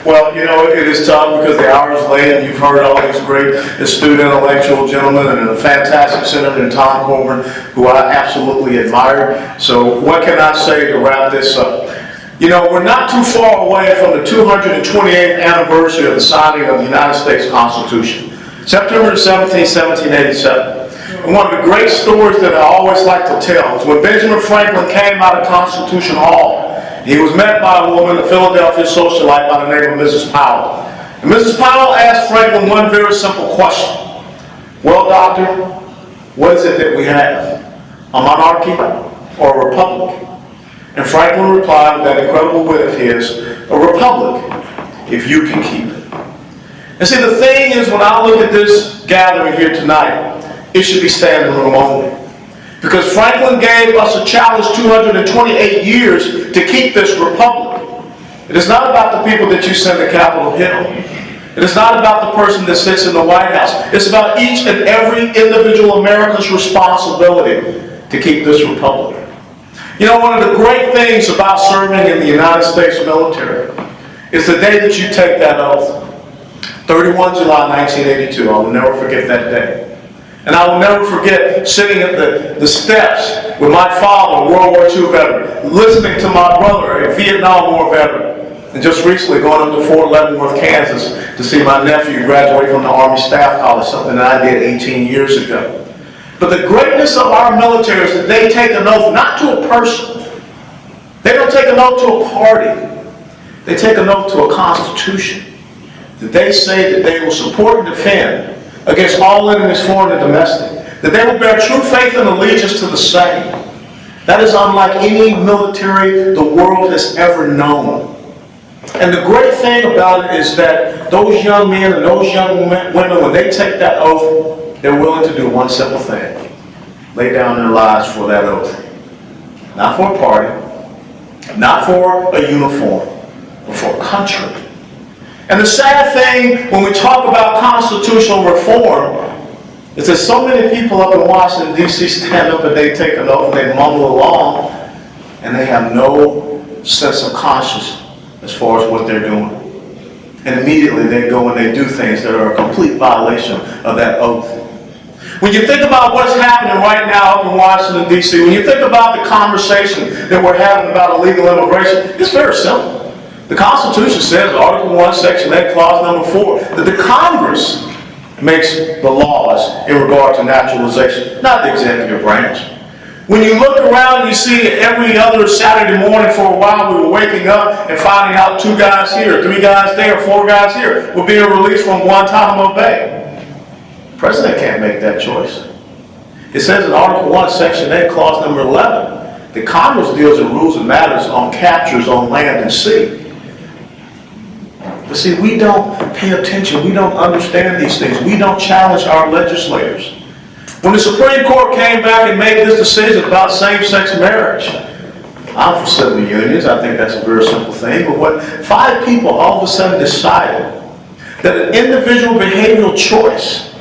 Well, you know, it is tough because the hour is late, and you've heard all these great astute intellectual gentlemen and a fantastic senator, Tom Coburn, who I absolutely admire. So what can I say to wrap this up? You know, we're not too far away from the 228th anniversary of the signing of the United States Constitution, September 17, 1787. And one of the great stories that I always like to tell is when Benjamin Franklin came out of Constitution Hall. He was met by a woman, a Philadelphia socialite by the name of Mrs. Powell. And Mrs. Powell asked Franklin one very simple question. Well, doctor, what is it that we have? A monarchy or a republic? And Franklin replied with that incredible wit of his, a republic, if you can keep it. And see, the thing is, when I look at this gathering here tonight, it should be standing room only. Because Franklin gave us a challenge 228 years to keep this republic. It is not about the people that you send to Capitol Hill. It is not about the person that sits in the White House. It's about each and every individual American's responsibility to keep this republic. You know, one of the great things about serving in the United States military is the day that you take that oath. 31 July 1982, I will never forget that day. And I will never forget sitting at the steps with my father, a World War II veteran, listening to my brother, a Vietnam War veteran, and just recently going up to Fort Leavenworth, Kansas, to see my nephew graduate from the Army Staff College, something that I did 18 years ago. But the greatness of our military is that they take an oath not to a person. They don't take an oath to a party. They take an oath to a constitution. That they say that they will support and defend against all enemies, foreign and domestic. That they will bear true faith and allegiance to the same. That is unlike any military the world has ever known. And the great thing about it is that those young men and those young women, when they take that oath, they're willing to do one simple thing. Lay down their lives for that oath. Not for a party, not for a uniform, but for a country. And the sad thing when we talk about constitutional reform is that so many people up in Washington, D.C. stand up and they take an oath and they mumble along and they have no sense of conscience as far as what they're doing. And immediately they go and they do things that are a complete violation of that oath. When you think about what's happening right now up in Washington, D.C., when you think about the conversation that we're having about illegal immigration, it's very simple. The Constitution says, Article 1, Section 8, Clause number 4, that the Congress makes the laws in regard to naturalization, not the executive branch. When you look around and you see every other Saturday morning for a while, we were waking up and finding out 2 guys here, 3 guys there, 4 guys here were being released from Guantanamo Bay. The president can't make that choice. It says in Article 1, Section 8, Clause number 11, that Congress deals in rules and matters on captures on land and sea. But see, we don't pay attention. We don't understand these things. We don't challenge our legislators. When the Supreme Court came back and made this decision about same-sex marriage, I'm for civil unions. I think that's a very simple thing. But what 5 people all of a sudden decided that an individual behavioral choice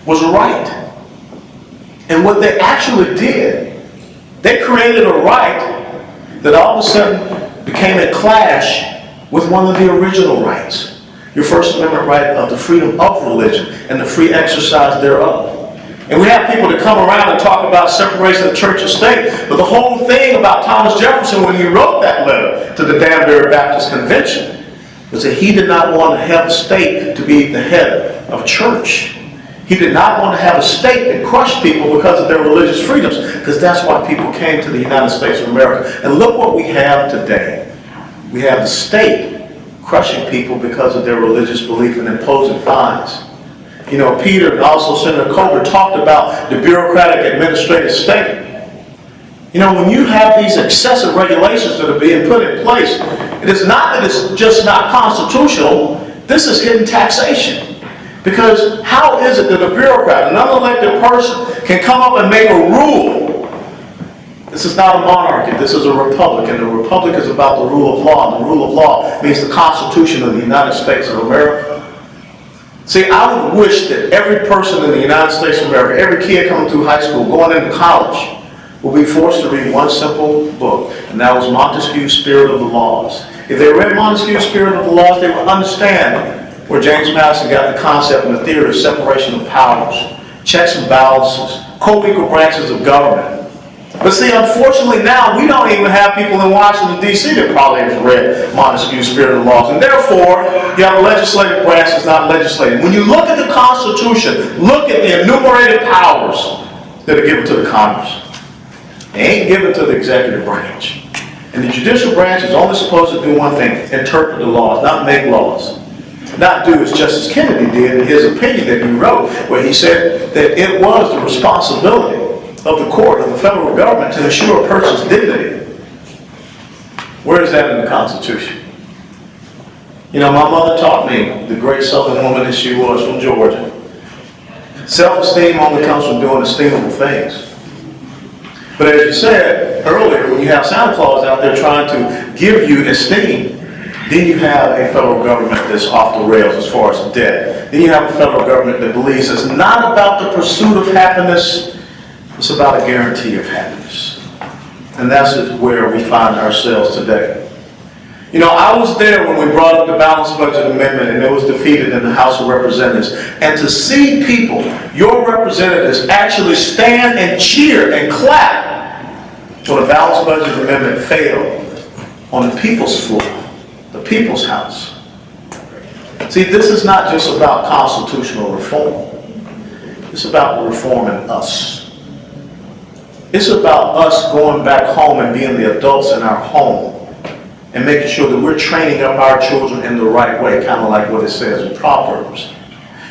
was right. And what they actually did, they created a right that all of a sudden became a clash with one of the original rights. Your First Amendment right of the freedom of religion and the free exercise thereof. And we have people that come around and talk about separation of church and state, but the whole thing about Thomas Jefferson when he wrote that letter to the Danbury Baptist Convention was that he did not want to have a state to be the head of a church. He did not want to have a state that crushed people because of their religious freedoms, because that's why people came to the United States of America. And look what we have today. We have the state crushing people because of their religious belief and imposing fines. You know, Peter and also Senator Coburn talked about the bureaucratic administrative state. You know, when you have these excessive regulations that are being put in place, it is not that it's just not constitutional, this is hidden taxation. Because how is it that a bureaucrat, an unelected person, can come up and make a rule? This is not a monarchy, this is a republic, and the republic is about the rule of law, and the rule of law means the Constitution of the United States of America. See, I would wish that every person in the United States of America, every kid coming through high school, going into college, will be forced to read one simple book, and that was Montesquieu's Spirit of the Laws. If they read Montesquieu's Spirit of the Laws, they would understand where James Madison got the concept and the theory of separation of powers, checks and balances, co-equal branches of government. But see, unfortunately now, we don't even have people in Washington, D.C. that probably have read Montesquieu's Spirit of the Laws. And therefore, you have a legislative branch that's not legislating. When you look at the Constitution, look at the enumerated powers that are given to the Congress. They ain't given to the executive branch. And the judicial branch is only supposed to do one thing: interpret the laws, not make laws. Not do as Justice Kennedy did in his opinion that he wrote, where he said that it was the responsibility of the court, of the federal government, to ensure a person's dignity. Where is that in the Constitution? You know, my mother taught me, the great Southern woman that she was from Georgia, self-esteem only comes from doing esteemable things. But as you said earlier, when you have Santa Claus out there trying to give you esteem, then you have a federal government that's off the rails as far as debt. Then you have a federal government that believes it's not about the pursuit of happiness, it's about a guarantee of happiness. And that's where we find ourselves today. You know, I was there when we brought up the balanced budget amendment and it was defeated in the House of Representatives. And to see people, your representatives, actually stand and cheer and clap when a balanced budget amendment failed on the people's floor, the people's house. See, this is not just about constitutional reform. It's about reforming us. It's about us going back home and being the adults in our home and making sure that we're training up our children in the right way, kind of like what it says in Proverbs.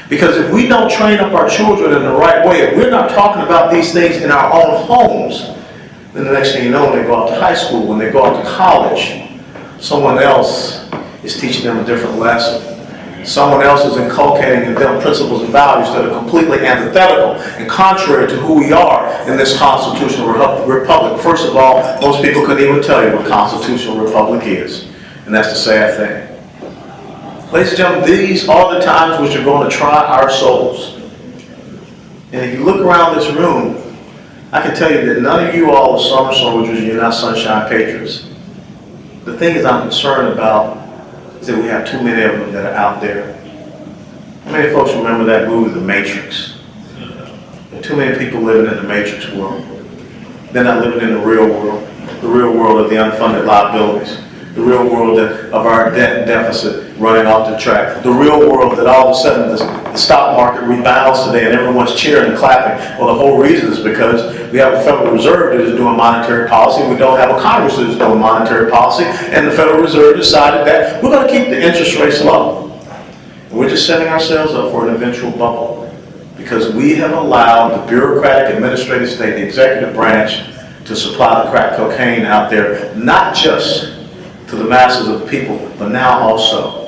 Because if we don't train up our children in the right way, if we're not talking about these things in our own homes, then the next thing you know, when they go out to high school, when they go out to college, someone else is teaching them a different lesson. Someone else is inculcating in them principles and values that are completely antithetical and contrary to who we are in this constitutional republic. First of all, most people couldn't even tell you what constitutional republic is. And that's the sad thing. Ladies and gentlemen, these are the times which are going to try our souls. And if you look around this room, I can tell you that none of you all are summer soldiers and you're not sunshine patriots. The thing is I'm concerned about is that we have too many of them that are out there. How many folks remember that movie, The Matrix? There are too many people living in the Matrix world. They're not living in the real world of the unfunded liabilities, the real world of our debt and deficit running off the track, the real world that all of a sudden the stock market rebounds today and everyone's cheering and clapping. Well, the whole reason is because we have a Federal Reserve that is doing monetary policy. We don't have a Congress that is doing monetary policy. And the Federal Reserve decided that we're going to keep the interest rates low. And we're just setting ourselves up for an eventual bubble because we have allowed the bureaucratic, administrative state, the executive branch to supply the crack cocaine out there, not just to the masses of the people, but now also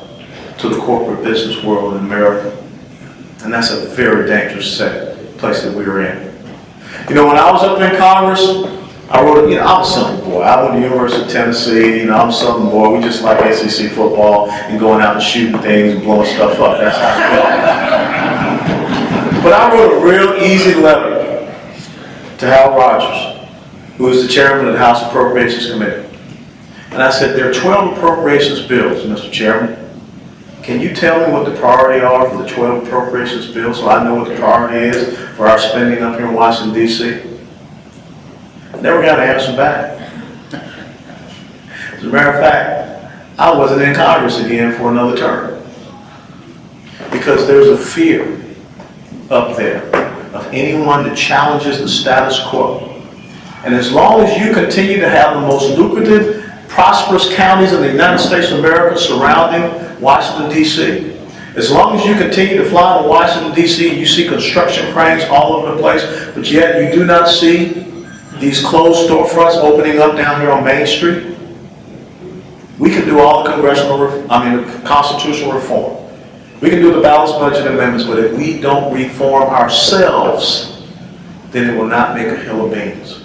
to the corporate business world in America. And that's a very dangerous place that we are in. You know, when I was up in Congress, I wrote, I'm a simple boy. I went to the University of Tennessee, I'm a Southern boy. We just like SEC football and going out and shooting things and blowing stuff up. That's how I felt. But I wrote a real easy letter to Hal Rogers, who is the chairman of the House Appropriations Committee. And I said, there are 12 appropriations bills, Mr. Chairman. Can you tell me what the priority are for the 12 appropriations bills so I know what the priority is for our spending up here in Washington, D.C.? Never got an answer back. As a matter of fact, I wasn't in Congress again for another term. Because there's a fear up there of anyone that challenges the status quo. And as long as you continue to have the most lucrative, prosperous counties in the United States of America surrounding Washington, D.C., as long as you continue to fly to Washington, D.C., and you see construction cranes all over the place, but yet you do not see these closed storefronts opening up down here on Main Street, we can do all the constitutional reform. We can do the balanced budget amendments, but if we don't reform ourselves, then it will not make a hill of beans.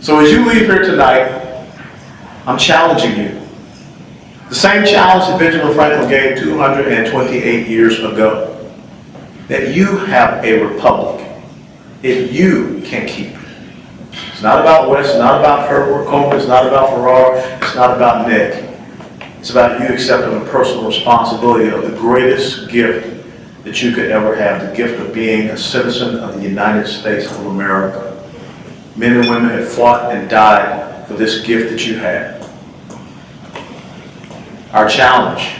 So as you leave here tonight, I'm challenging you. The same challenge that Benjamin Franklin gave 228 years ago. That you have a republic. If you can keep it. It's not about West, it's not about Herbert Coleman, it's not about Farrar, it's not about Nick. It's about you accepting the personal responsibility of the greatest gift that you could ever have, the gift of being a citizen of the United States of America. Men and women have fought and died for this gift that you have. Our challenge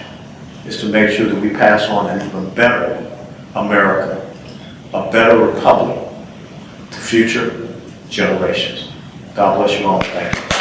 is to make sure that we pass on an even better America, a better republic to future generations. God bless you all. Thank you.